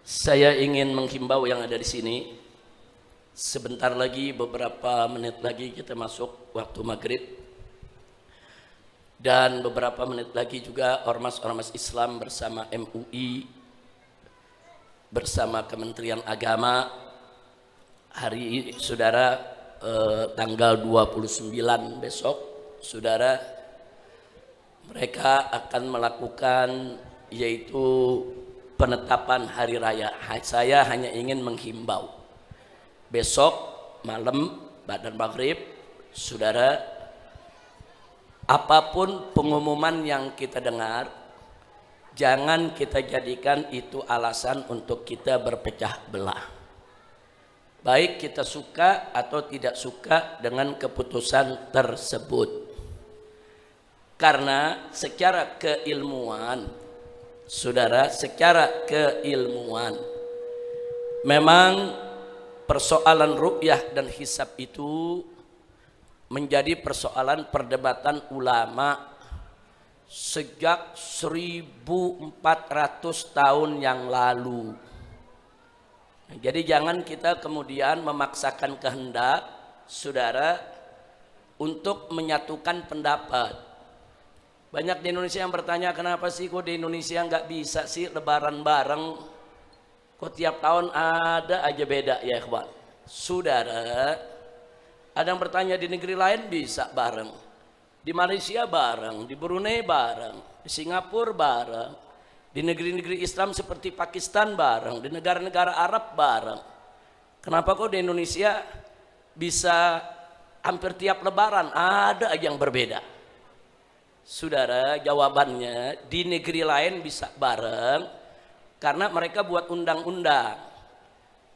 Saya ingin menghimbau yang ada di sini. Sebentar lagi, beberapa menit lagi kita masuk waktu maghrib. Dan beberapa menit lagi juga ormas-ormas Islam bersama MUI, bersama Kementerian Agama, hari saudara tanggal 29 besok, saudara, mereka akan melakukan yaitu penetapan hari raya. Saya hanya ingin menghimbau, besok malam badan maghrib, saudara, apapun pengumuman yang kita dengar, jangan kita jadikan itu alasan untuk kita berpecah belah. Baik kita suka atau tidak suka dengan keputusan tersebut. Karena secara keilmuan, saudara, secara keilmuan, memang persoalan ru'yah dan hisab itu menjadi persoalan perdebatan ulama sejak 1400 tahun yang lalu. Jadi jangan kita kemudian memaksakan kehendak, saudara, untuk menyatukan pendapat. Banyak di Indonesia yang bertanya, kenapa sih kok di Indonesia nggak bisa sih lebaran bareng? Kok tiap tahun ada aja beda ya ikhwan? Saudara, ada yang bertanya di negeri lain bisa bareng, di Malaysia bareng, di Brunei bareng, di Singapura bareng, di negeri-negeri Islam seperti Pakistan bareng, di negara-negara Arab bareng. Kenapa kok di Indonesia bisa hampir tiap lebaran ada aja yang berbeda? Saudara, jawabannya di negeri lain bisa bareng karena mereka buat undang-undang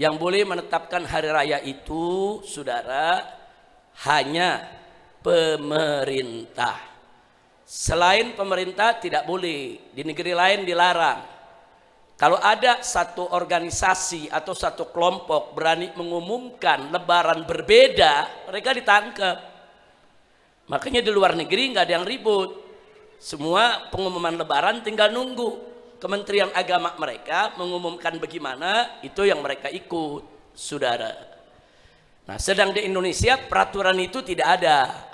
yang boleh menetapkan hari raya itu, saudara, hanya pemerintah. Selain pemerintah tidak boleh, di negeri lain dilarang. Kalau ada satu organisasi atau satu kelompok berani mengumumkan lebaran berbeda, mereka ditangkap. Makanya di luar negeri nggak ada yang ribut. Semua pengumuman lebaran tinggal nunggu Kementerian Agama mereka mengumumkan bagaimana, itu yang mereka ikut, saudara. Nah, sedang di Indonesia peraturan itu tidak ada.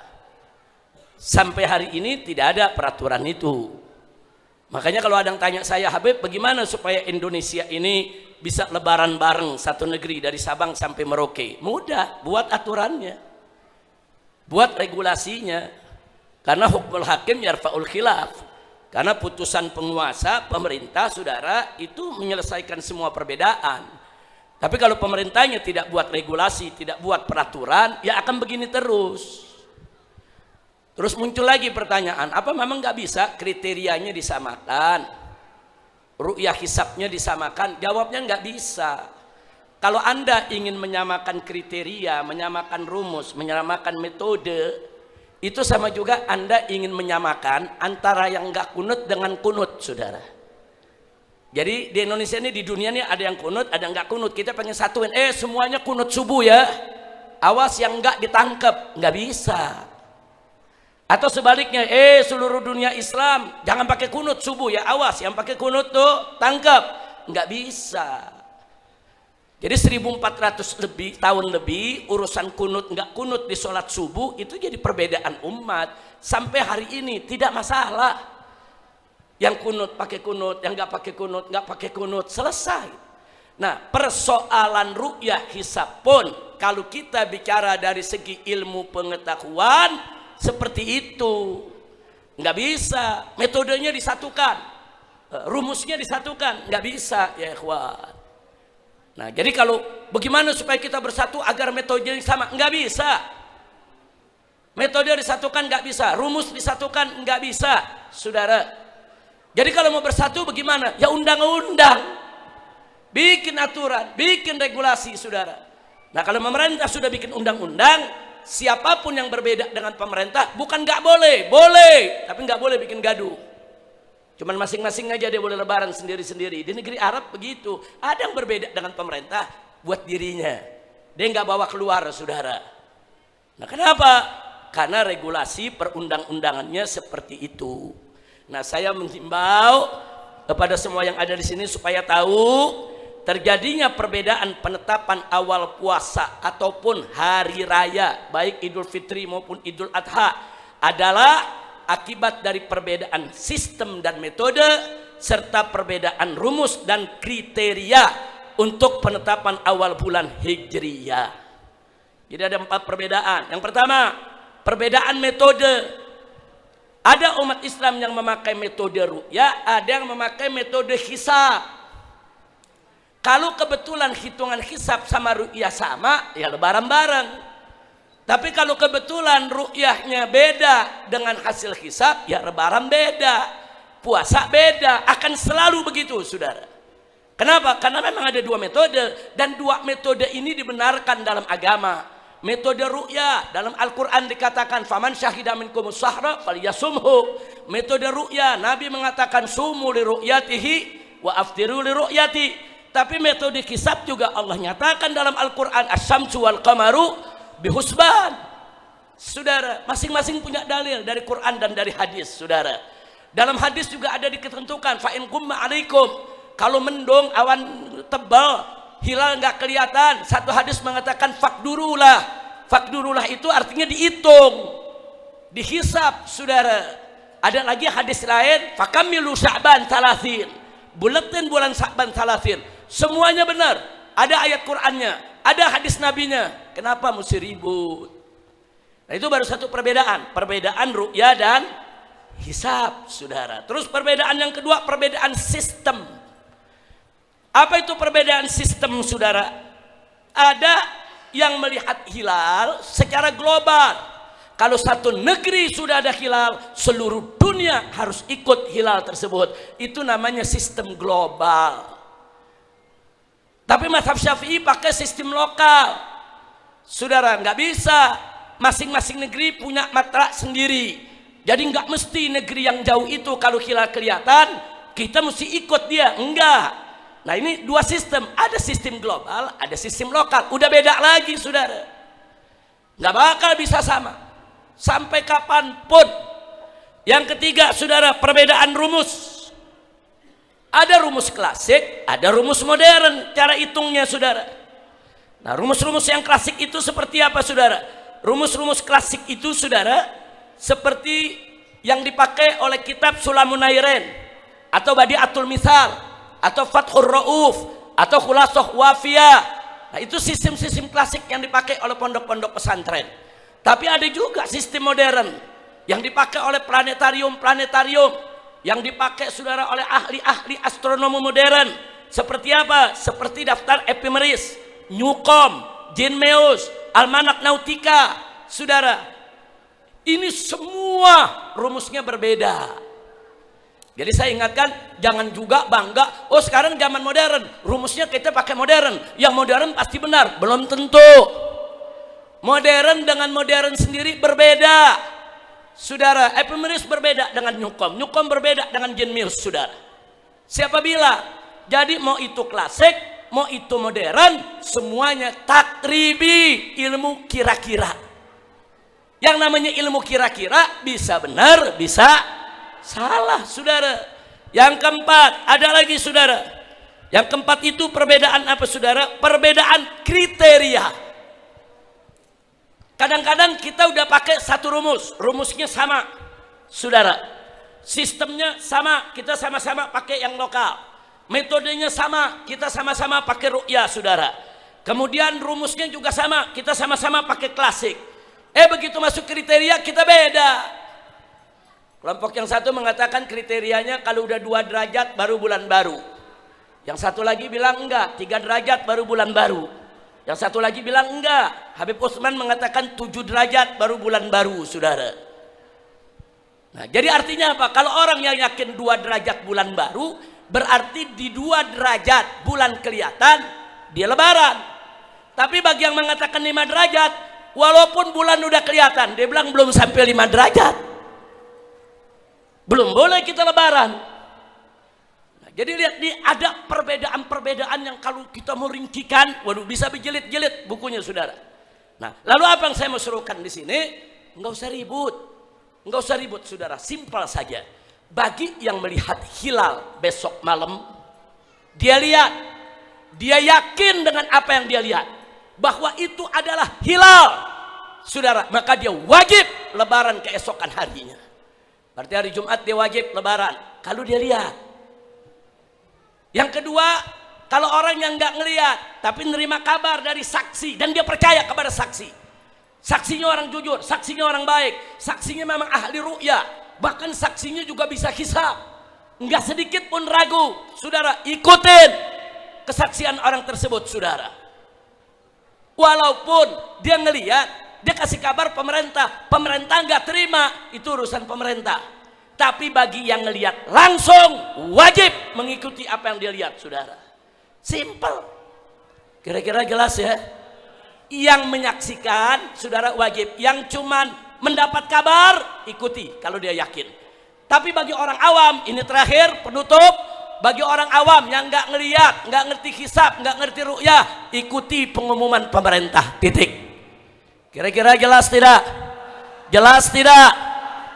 Sampai hari ini tidak ada peraturan itu. Makanya kalau ada yang tanya saya, Habib, bagaimana supaya Indonesia ini bisa lebaran bareng satu negeri dari Sabang sampai Merauke? Mudah, buat aturannya, buat regulasinya. Karena hukmul hakim yarfa'ul khilaf. Karena putusan penguasa, pemerintah, saudara, itu menyelesaikan semua perbedaan. Tapi kalau pemerintahnya tidak buat regulasi, tidak buat peraturan, ya akan begini terus. Terus muncul lagi pertanyaan, apa memang nggak bisa kriterianya disamakan, ru'yah hisabnya disamakan? Jawabnya nggak bisa. Kalau Anda ingin menyamakan kriteria, menyamakan rumus, menyamakan metode, itu sama juga Anda ingin menyamakan antara yang nggak kunut dengan kunut, saudara. Jadi di Indonesia ini, di dunia ini ada yang kunut, ada yang nggak kunut. Kita pengen satuin, semuanya kunut subuh ya, awas yang nggak ditangkap, nggak bisa. Atau sebaliknya, seluruh dunia Islam jangan pakai kunut subuh ya, awas yang pakai kunut tuh tangkap, nggak bisa. Jadi 1400 tahun lebih urusan kunut nggak kunut di sholat subuh itu jadi perbedaan umat. Sampai hari ini tidak masalah. Yang kunut pakai kunut, yang nggak pakai kunut nggak pakai kunut, selesai. Nah, persoalan ru'yah hisab pun kalau kita bicara dari segi ilmu pengetahuan seperti itu, nggak bisa metodenya disatukan, rumusnya disatukan, nggak bisa ya ikhwan. Nah, jadi kalau bagaimana supaya kita bersatu agar metodenya sama? Nggak bisa. Metode disatukan nggak bisa, rumus disatukan nggak bisa, saudara. Jadi kalau mau bersatu bagaimana? Ya undang-undang, bikin aturan, bikin regulasi, saudara. Nah, kalau pemerintah sudah bikin undang-undang, siapapun yang berbeda dengan pemerintah bukan nggak boleh, boleh, tapi nggak boleh bikin gaduh. Cuman masing-masing aja dia boleh lebaran sendiri-sendiri. Di negeri Arab begitu. Ada yang berbeda dengan pemerintah buat dirinya. Dia nggak bawa keluar, saudara. Nah, kenapa? Karena regulasi perundang-undangannya seperti itu. Nah, saya menghimbau kepada semua yang ada di sini supaya tahu terjadinya perbedaan penetapan awal puasa ataupun hari raya baik Idul Fitri maupun Idul Adha adalah akibat dari perbedaan sistem dan metode serta perbedaan rumus dan kriteria untuk penetapan awal bulan Hijriyah. Jadi ada 4 perbedaan. Yang pertama, perbedaan metode. Ada umat Islam yang memakai metode ru'yah, ada yang memakai metode hisab. Kalau kebetulan hitungan hisab sama ru'yah sama, ya lebaran bareng. Tapi kalau kebetulan ru'yahnya beda dengan hasil hisab, ya lebaran beda, puasa beda, akan selalu begitu, saudara. Kenapa? Karena memang ada 2 metode, dan 2 metode ini dibenarkan dalam agama. Metode ru'yah dalam Al-Quran dikatakan faman syahida minkumus syahra falyasumhu. Metode ru'yah Nabi mengatakan sumu li ru'yatihi wa aftiru li ru'yati. Tapi metode hisab juga Allah nyatakan dalam Al-Quran asy-syamsu wal qamaru bihusban. Saudara, masing-masing punya dalil dari Quran dan dari hadis, saudara. Dalam hadis juga ada ditentukan fa in gumma alaikum, kalau mendung awan tebal hilal nggak kelihatan, satu hadis mengatakan fakdurulah. Fakdurulah itu artinya dihitung, dihisab, saudara. Ada lagi hadis lain fakamilu sya'ban salasin, buletin bulan Sya'ban salasin. Semuanya benar, ada ayat Qur'annya, ada hadis nabinya. Kenapa mesti ribut? Nah, itu baru satu perbedaan, perbedaan ru'yah dan hisab, saudara. Terus perbedaan yang kedua, perbedaan sistem. Apa itu perbedaan sistem, saudara? Ada yang melihat hilal secara global. Kalau satu negeri sudah ada hilal, seluruh dunia harus ikut hilal tersebut. Itu namanya sistem global. Tapi mazhab Syafi'i pakai sistem lokal. Saudara, nggak bisa. Masing-masing negeri punya matra sendiri. Jadi nggak mesti negeri yang jauh itu kalau hilal kelihatan, kita mesti ikut dia. Enggak. Nah, ini 2 sistem. Ada sistem global, ada sistem lokal. Udah beda lagi, saudara. Nggak bakal bisa sama. Sampai kapanpun. Yang ketiga, saudara, perbedaan rumus. Ada rumus klasik, ada rumus modern cara hitungnya, saudara. Nah, rumus-rumus yang klasik itu seperti apa, saudara? Rumus-rumus klasik itu, saudara, seperti yang dipakai oleh kitab Sulamun Nairen atau Badi'atul Misal atau Fathur Rauf atau Khulasah Wafiyah. Nah, itu sistem-sistem klasik yang dipakai oleh pondok-pondok pesantren. Tapi ada juga sistem modern yang dipakai oleh planetarium-planetarium, yang dipakai, saudara, oleh ahli-ahli astronomi modern. Seperti apa? Seperti daftar Ephemeris, Newcomb, Genmeus, Almanak Nautica. Saudara, ini semua rumusnya berbeda. Jadi saya ingatkan, jangan juga bangga, oh sekarang zaman modern, rumusnya kita pakai modern. Yang modern pasti benar, belum tentu. Modern dengan modern sendiri berbeda. Saudara, Ephemeris berbeda dengan Newcomb, Newcomb berbeda dengan Genmeus, saudara. Siapa bilang? Jadi mau itu klasik, mau itu modern, semuanya takribi, ilmu kira-kira. Yang namanya ilmu kira-kira bisa benar, bisa salah, saudara. Yang keempat, ada lagi, saudara. Yang keempat itu perbedaan apa, saudara? Perbedaan kriteria. Kadang-kadang kita udah pakai satu rumus, rumusnya sama, saudara. Sistemnya sama, kita sama-sama pakai yang lokal. Metodenya sama, kita sama-sama pakai ru'yah, saudara. Kemudian rumusnya juga sama, kita sama-sama pakai klasik. Begitu masuk kriteria kita beda. Kelompok yang satu mengatakan kriterianya kalau udah 2 derajat baru bulan baru. Yang satu lagi bilang enggak, 3 derajat baru bulan baru. Yang satu lagi bilang enggak. Habib Utsman mengatakan 7 derajat baru bulan baru, saudara. Nah, jadi artinya apa? Kalau orang yang yakin 2 derajat bulan baru, berarti di 2 derajat bulan kelihatan, dia lebaran. Tapi bagi yang mengatakan 5 derajat, walaupun bulan udah kelihatan, dia bilang belum sampai 5 derajat. Belum boleh kita lebaran. Jadi lihat, nih ada perbedaan-perbedaan yang kalau kita mau rincikan, waduh, bisa berjilid-jilid bukunya, saudara. Nah, lalu apa yang saya mau serukan di sini? Enggak usah ribut, enggak usah ribut, saudara. Simpel saja. Bagi yang melihat hilal besok malam, dia lihat dia yakin dengan apa yang dia lihat bahwa itu adalah hilal, saudara, maka dia wajib lebaran keesokan harinya. Berarti hari Jumat dia wajib lebaran kalau dia lihat. Yang kedua, kalau orang yang nggak ngelihat tapi nerima kabar dari saksi dan dia percaya kepada saksi, saksinya orang jujur, saksinya orang baik, saksinya memang ahli ru'ya, bahkan saksinya juga bisa hisab, nggak sedikit pun ragu, saudara, ikutin kesaksian orang tersebut, saudara. Walaupun dia ngelihat, dia kasih kabar pemerintah nggak terima, itu urusan pemerintah. Tapi bagi yang ngelihat langsung wajib mengikuti apa yang dia lihat, saudara. Simple. Kira-kira jelas ya? Yang menyaksikan, saudara, wajib. Yang cuman mendapat kabar, ikuti kalau dia yakin. Tapi bagi orang awam, ini terakhir penutup, bagi orang awam yang nggak ngelihat, nggak ngerti hisab, nggak ngerti ru'yah, ikuti pengumuman pemerintah. Titik. Kira-kira jelas tidak? Jelas tidak?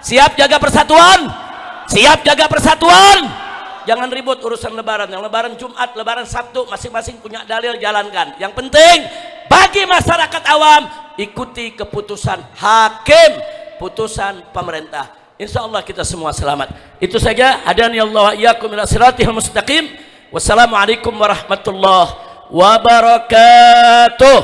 Siap jaga persatuan? Siap jaga persatuan? Jangan ribut urusan lebaran. Yang lebaran Jumat, lebaran Sabtu, masing-masing punya dalil, jalankan. Yang penting bagi masyarakat awam, ikuti keputusan hakim, putusan pemerintah. Insya Allah kita semua selamat. Itu saja. Hadani Allah wa iyyakum ila siratil mustaqim. Wassalamualaikum warahmatullahi wabarakatuh.